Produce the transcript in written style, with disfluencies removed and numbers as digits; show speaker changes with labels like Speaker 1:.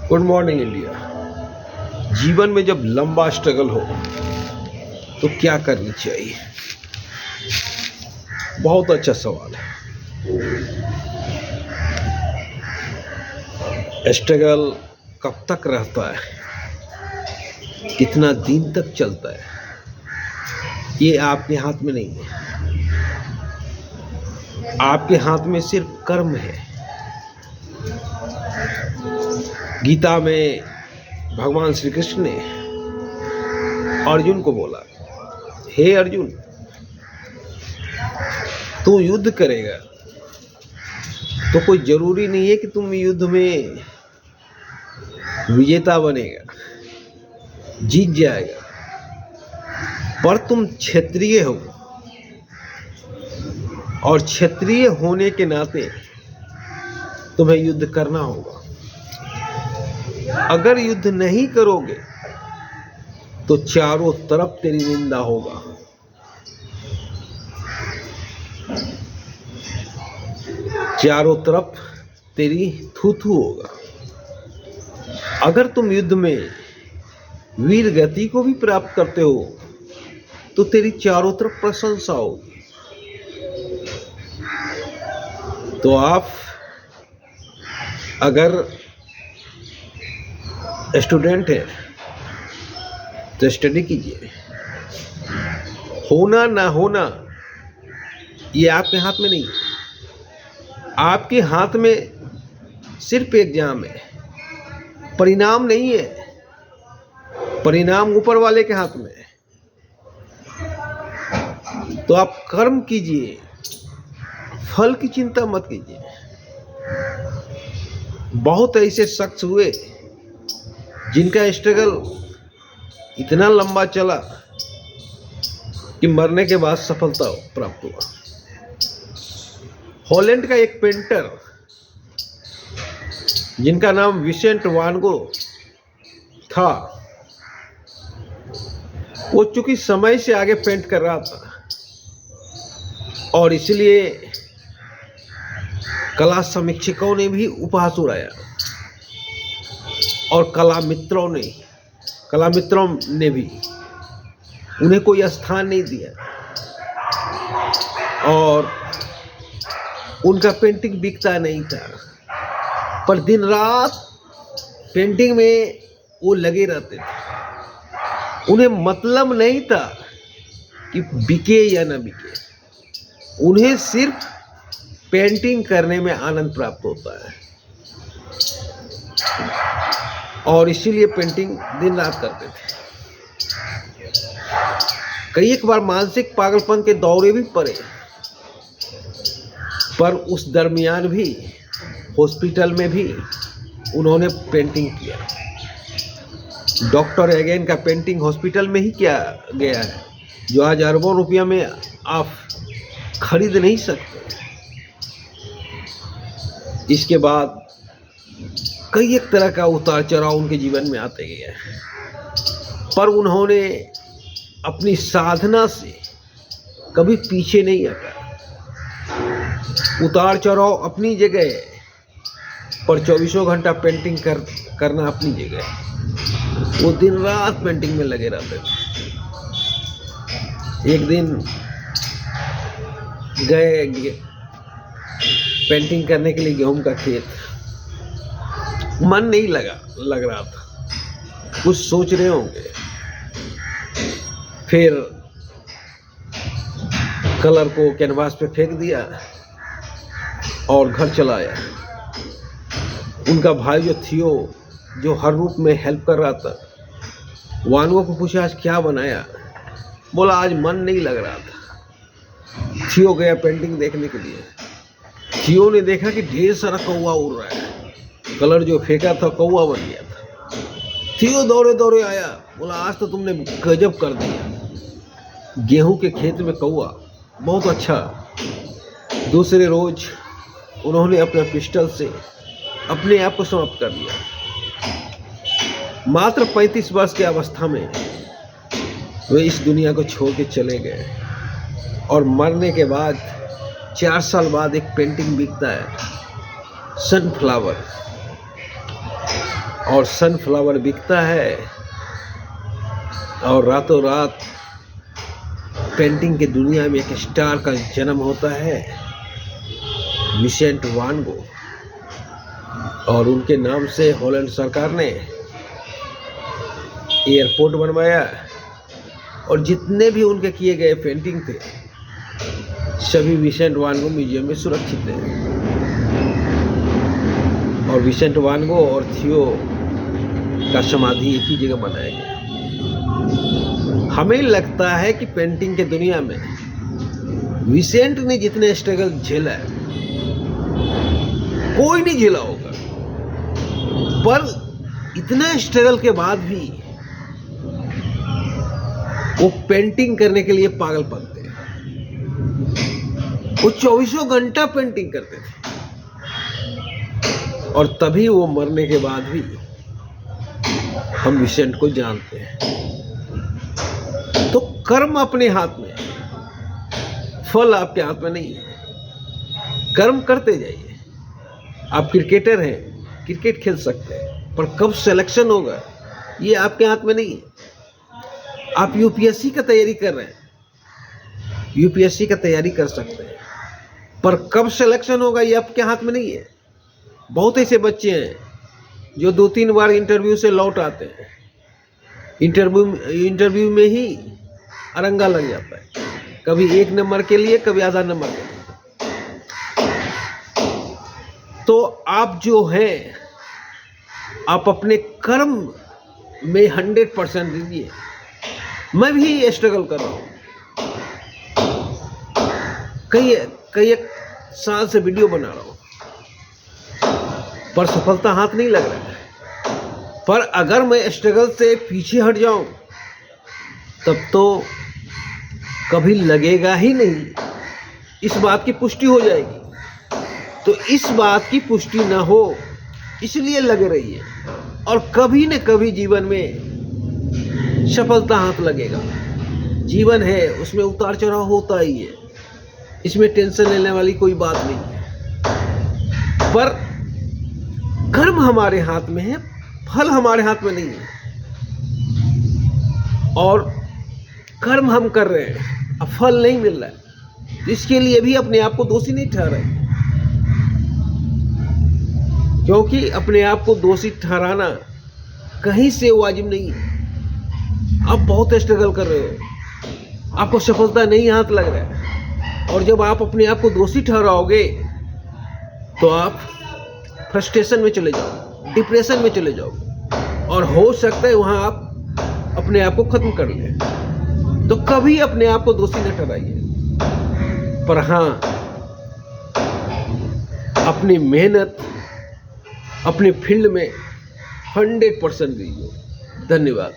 Speaker 1: Good morning India. जीवन में जब लंबा स्ट्रगल हो तो क्या करनी चाहिए? बहुत अच्छा सवाल है। स्ट्रगल कब तक रहता है, कितना दिन तक चलता है, ये आपके हाथ में नहीं है। आपके हाथ में सिर्फ कर्म है। गीता में भगवान श्री कृष्ण ने अर्जुन को बोला, हे अर्जुन, तू युद्ध करेगा तो कोई जरूरी नहीं है कि तुम युद्ध में विजेता बनेगा, जीत जाएगा, पर तुम क्षत्रिय हो और क्षत्रिय होने के नाते तुम्हें युद्ध करना होगा। अगर युद्ध नहीं करोगे तो चारों तरफ तेरी निंदा होगा। चारों तरफ तेरी थू-थू होगा। अगर तुम युद्ध में वीर गति को भी प्राप्त करते हो तो तेरी चारों तरफ प्रशंसा होगी। तो आप अगर स्टूडेंट है तो स्टडी कीजिए। होना ना होना ये आपके हाथ में नहीं है। आपके हाथ में सिर्फ एग्जाम है, परिणाम नहीं है। परिणाम ऊपर वाले के हाथ में है। तो आप कर्म कीजिए, फल की चिंता मत कीजिए। बहुत ऐसे शख्स हुए जिनका स्ट्रगल इतना लंबा चला कि मरने के बाद सफलता प्राप्त हुआ। हॉलैंड का एक पेंटर जिनका नाम विसेंट वान गो था, वो चूंकि समय से आगे पेंट कर रहा था और इसलिए कला समीक्षकों ने भी उपहास उड़ाया और कला मित्रों ने भी उन्हें कोई स्थान नहीं दिया और उनका पेंटिंग बिकता नहीं था। पर दिन रात पेंटिंग में वो लगे रहते थे। उन्हें मतलब नहीं था कि बिके या ना बिके। उन्हें सिर्फ पेंटिंग करने में आनंद प्राप्त होता है और इसीलिए पेंटिंग दिन रात करते थे। कई एक बार मानसिक पागलपन के दौरे भी पड़े, पर उस दरमियान भी हॉस्पिटल में भी उन्होंने पेंटिंग किया। डॉक्टर अगेन का पेंटिंग हॉस्पिटल में ही किया गया है, जो आज अरबों रुपया में आप खरीद नहीं सकते। इसके बाद कई एक तरह का उतार चढ़ाव उनके जीवन में आते गए, पर उन्होंने अपनी साधना से कभी पीछे नहीं हटा। उतार चढ़ाव अपनी जगह, पर 24 घंटा पेंटिंग करना अपनी जगह। वो दिन रात पेंटिंग में लगे रहते थे। एक दिन गए पेंटिंग करने के लिए गेहूं का खेत, मन नहीं लग रहा था। कुछ सोच रहे होंगे। फिर कलर को कैनवास पे फेंक दिया और घर चला आया। उनका भाई जो थियो, जो हर रूप में हेल्प कर रहा था, वानगो को पूछा, आज क्या बनाया? बोला, आज मन नहीं लग रहा था। थियो गया पेंटिंग देखने के लिए। थियो ने देखा कि ढेर सारा कौवा उड़ रहा है। कलर जो फेंका था कौवा बन गया था। थियो दौड़े दौड़े आया, बोला, आज तो तुमने गजब कर दिया। गेहूं के खेत में कौवा, बहुत अच्छा। दूसरे रोज उन्होंने अपने पिस्टल से अपने आप को समाप्त कर दिया। मात्र 35 वर्ष की अवस्था में वे इस दुनिया को छोड़ के चले गए और मरने के बाद 4 साल बाद एक पेंटिंग बिकता है, सनफ्लावर। और सनफ्लावर बिकता है और रातों रात पेंटिंग की दुनिया में एक स्टार का जन्म होता है, विसेंट वान गो। और उनके नाम से हॉलैंड सरकार ने एयरपोर्ट बनवाया और जितने भी उनके किए गए पेंटिंग थे सभी विसेंट वान गो म्यूजियम में सुरक्षित हैं। और विसेंट वान गो और थियो का समाधि एक ही जगह बनाया गया। हमें लगता है कि पेंटिंग के दुनिया में विसेंट ने जितने स्ट्रगल झेला है कोई नहीं झेला होगा, पर इतना स्ट्रगल के बाद भी वो पेंटिंग करने के लिए पागलपन थे। वो 24 घंटा पेंटिंग करते थे और तभी वो मरने के बाद भी हम विसेंट को जानते हैं। तो कर्म अपने हाथ में, फल आपके हाथ में नहीं है। कर्म करते जाइए। आप क्रिकेटर हैं, क्रिकेट खेल सकते हैं, पर कब सिलेक्शन होगा ये आपके हाथ में नहीं है। आप यूपीएससी का तैयारी कर रहे हैं, यूपीएससी का तैयारी कर सकते हैं, पर कब सिलेक्शन होगा ये आपके हाथ में नहीं है। बहुत ऐसे बच्चे हैं जो 2-3 बार इंटरव्यू से लौट आते हैं, इंटरव्यू में ही अरंगा लग जाता है, कभी 1 नंबर के लिए, कभी आधा नंबर के लिए। तो आप जो हैं, आप अपने कर्म में 100% दीजिए। मैं भी स्ट्रगल कर रहा हूँ, कई एक साल से वीडियो बना रहा हूँ, पर सफलता हाथ नहीं लग रहा है। पर अगर मैं स्ट्रगल से पीछे हट जाऊं तब तो कभी लगेगा ही नहीं, इस बात की पुष्टि हो जाएगी। तो इस बात की पुष्टि ना हो इसलिए लगे रहिए, और कभी न कभी जीवन में सफलता हाथ लगेगा। जीवन है, उसमें उतार चढ़ाव होता ही है, इसमें टेंशन लेने वाली कोई बात नहीं है। पर कर्म हमारे हाथ में है, फल हमारे हाथ में नहीं है। और कर्म हम कर रहे हैं, अब फल नहीं मिल रहा है, तो इसके लिए भी अपने आप को दोषी नहीं ठहराए, क्योंकि अपने आप को दोषी ठहराना कहीं से वाजिब नहीं है। आप बहुत स्ट्रगल कर रहे हो, आपको सफलता नहीं हाथ लग रहा है, और जब आप अपने आप को दोषी ठहराओगे तो आप फ्रस्ट्रेशन में चले जाओगे, डिप्रेशन में चले जाओगे, और हो सकता है वहाँ आप अपने आप को खत्म कर लें। तो कभी अपने आप को दोषी न ठहराइए, पर हाँ, अपनी मेहनत अपने फील्ड में 100% दीजिए। धन्यवाद।